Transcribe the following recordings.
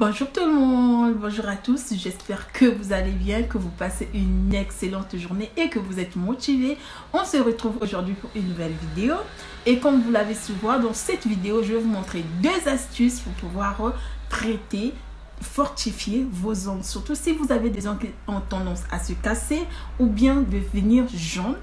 Bonjour tout le monde, bonjour à tous, j'espère que vous allez bien, que vous passez une excellente journée et que vous êtes motivés. On se retrouve aujourd'hui pour une nouvelle vidéo et comme vous l'avez su voir dans cette vidéo, je vais vous montrer deux astuces pour pouvoir traiter, fortifier vos ongles, surtout si vous avez des ongles qui ont tendance à se casser ou bien devenir jaunes.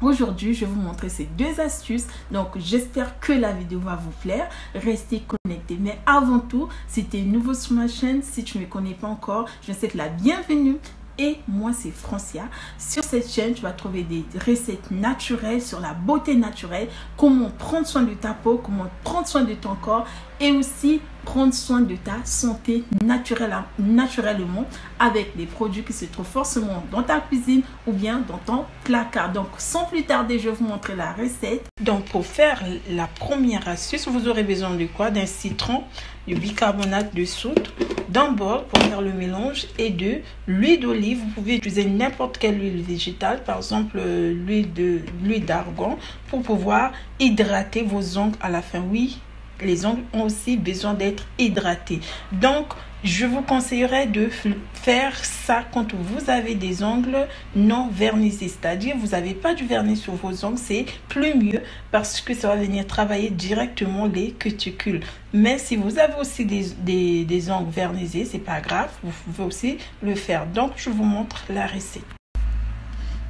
Aujourd'hui, je vais vous montrer ces deux astuces. Donc, j'espère que la vidéo va vous plaire. Restez connectés. Mais avant tout, si tu es nouveau sur ma chaîne, si tu ne me connais pas encore, je te souhaite la bienvenue. Et moi, c'est Francia. Sur cette chaîne, tu vas trouver des recettes naturelles sur la beauté naturelle, comment prendre soin de ta peau, comment prendre soin de ton corps et aussi prendre soin de ta santé naturellement avec des produits qui se trouvent forcément dans ta cuisine ou bien dans ton placard. Donc, sans plus tarder, je vais vous montrer la recette. Donc, pour faire la première astuce, vous aurez besoin de quoi? D'un citron, du bicarbonate de soude, d'un bol pour faire le mélange et de l'huile d'olive. Vous pouvez utiliser n'importe quelle huile végétale, par exemple l'huile d'argan, pour pouvoir hydrater vos ongles à la fin. Oui, les ongles ont aussi besoin d'être hydratés. Donc, je vous conseillerais de faire ça quand vous avez des ongles non vernisés. C'est-à-dire, vous n'avez pas du vernis sur vos ongles, c'est plus mieux parce que ça va venir travailler directement les cuticules. Mais si vous avez aussi des ongles vernisés, c'est pas grave, vous pouvez aussi le faire. Donc, je vous montre la recette.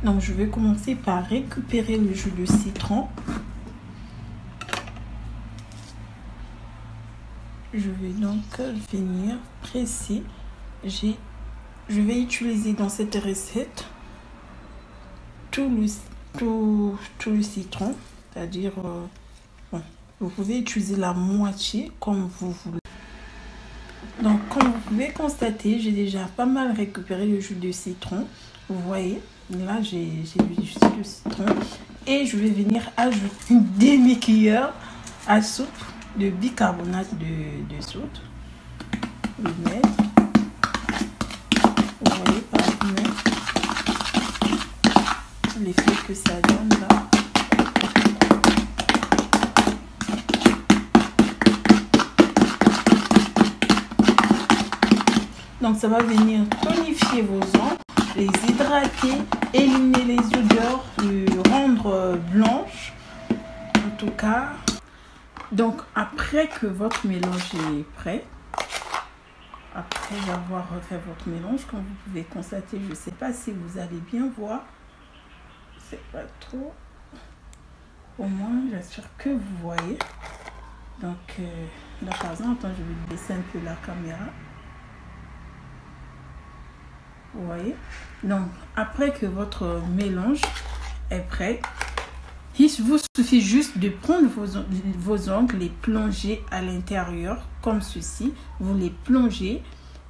Donc, je vais commencer par récupérer le jus de citron. Je vais donc venir presser. Je vais utiliser dans cette recette tout le citron, c'est-à-dire bon, vous pouvez utiliser la moitié comme vous voulez. Donc comme vous pouvez constater, j'ai déjà pas mal récupéré le jus de citron. Vous voyez, là j'ai du jus de citron et je vais venir ajouter une demi-cuillère à soupe de bicarbonate de soude. Vous voyez par l'effet que ça donne là. Donc ça va venir tonifier vos ongles, les hydrater, éliminer les odeurs, les rendre blanches. En tout cas, donc après que votre mélange est prêt, après avoir refait votre mélange, comme vous pouvez constater, je ne sais pas si vous allez bien voir, c'est pas trop, au moins j'assure que vous voyez. Donc là par exemple, je vais baisser un peu la caméra. Vous voyez, donc après que votre mélange est prêt, il vous suffit juste de prendre vos ongles, les plonger à l'intérieur comme ceci. Vous les plongez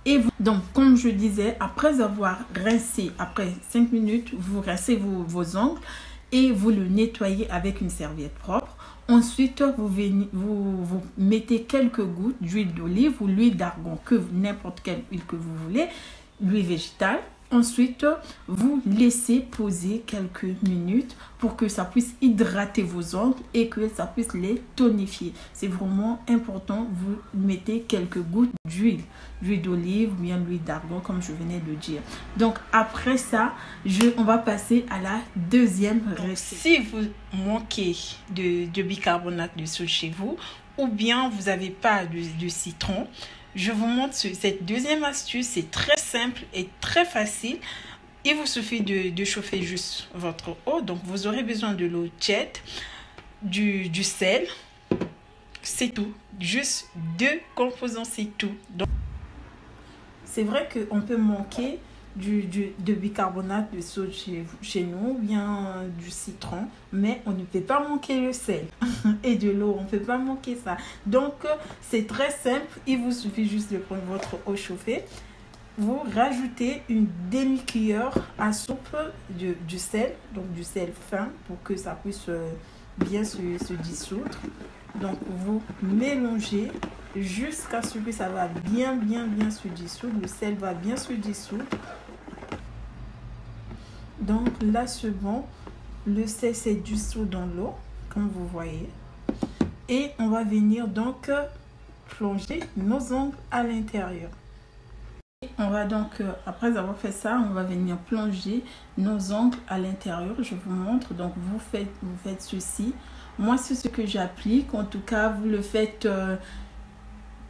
et vous, donc comme je disais, après avoir rincé, après 5 minutes, vous rincez vos ongles et vous le nettoyez avec une serviette propre. Ensuite, vous mettez quelques gouttes d'huile d'olive ou l'huile d'argan, n'importe quelle huile que vous voulez, l'huile végétale. Ensuite, vous laissez poser quelques minutes pour que ça puisse hydrater vos ongles et que ça puisse les tonifier. C'est vraiment important. Vous mettez quelques gouttes d'huile d'olive ou bien l'huile d'argan comme je venais de dire. Donc après ça, on va passer à la deuxième recette. Si vous manquez de bicarbonate de soude chez vous ou bien vous n'avez pas de citron, je vous montre cette deuxième astuce. C'est très simple et très facile. Il vous suffit de chauffer juste votre eau. Donc, vous aurez besoin de l'eau tiède, du sel. C'est tout. Juste 2 composants, c'est tout. C'est vrai qu'on peut manquer de bicarbonate de soude chez nous, ou bien du citron, mais on ne peut pas manquer le sel et de l'eau, on ne peut pas manquer ça. Donc c'est très simple, il vous suffit juste de prendre votre eau chauffée, vous rajoutez une demi-cuillère à soupe du sel, donc du sel fin pour que ça puisse bien se dissoudre. Donc vous mélangez jusqu'à ce que ça va bien se dissoudre, le sel va bien se dissoudre. Donc là c'est bon, le sel s'est dissous dans l'eau comme vous voyez et on va venir donc plonger nos ongles à l'intérieur. On va donc, après avoir fait ça, on va venir plonger nos ongles à l'intérieur. Je vous montre. Donc, vous faites ceci. Moi, c'est ce que j'applique. En tout cas, vous le faites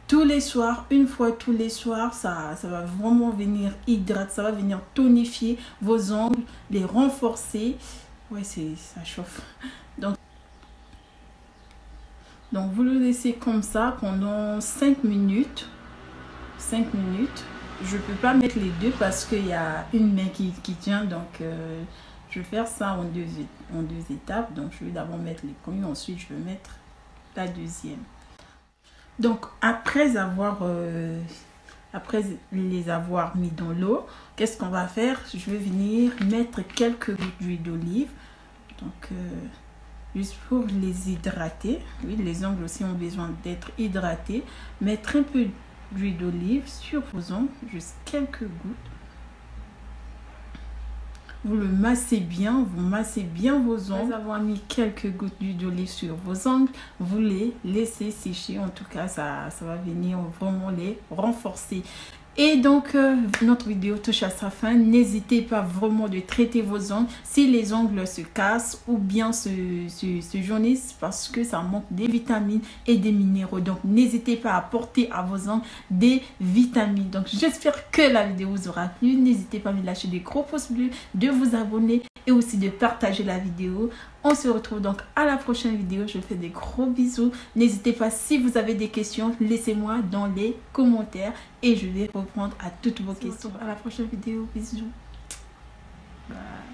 tous les soirs, une fois tous les soirs. Ça va vraiment venir hydrater, ça va venir tonifier vos ongles, les renforcer. Ouais, ça chauffe. Donc, vous le laissez comme ça pendant 5 minutes. 5 minutes. Je ne peux pas mettre les deux parce qu'il y a une main qui tient. Donc, je vais faire ça en deux étapes. Donc, je vais d'abord mettre les premiers. Ensuite, je vais mettre la deuxième. Donc, après les avoir mis dans l'eau, qu'est-ce qu'on va faire? Je vais venir mettre quelques gouttes d'huile d'olive. Donc, juste pour les hydrater. Oui, les ongles aussi ont besoin d'être hydratés. Mettre un peu d'huile d'olive sur vos ongles, juste quelques gouttes. Vous le massez bien, vous massez bien vos ongles. Après avoir mis quelques gouttes d'huile d'olive sur vos ongles, vous les laissez sécher. En tout cas, ça va venir vraiment les renforcer. Et donc, notre vidéo touche à sa fin. N'hésitez pas vraiment de traiter vos ongles si les ongles se cassent ou bien se jaunissent parce que ça manque des vitamines et des minéraux. Donc, n'hésitez pas à apporter à vos ongles des vitamines. Donc, j'espère que la vidéo vous aura plu. N'hésitez pas à me lâcher des gros pouces bleus, de vous abonner et aussi de partager la vidéo. On se retrouve donc à la prochaine vidéo. Je vous fais des gros bisous. N'hésitez pas, si vous avez des questions, laissez-moi dans les commentaires et je vais répondre à toutes vos questions. À la prochaine vidéo. Bisous. Bye.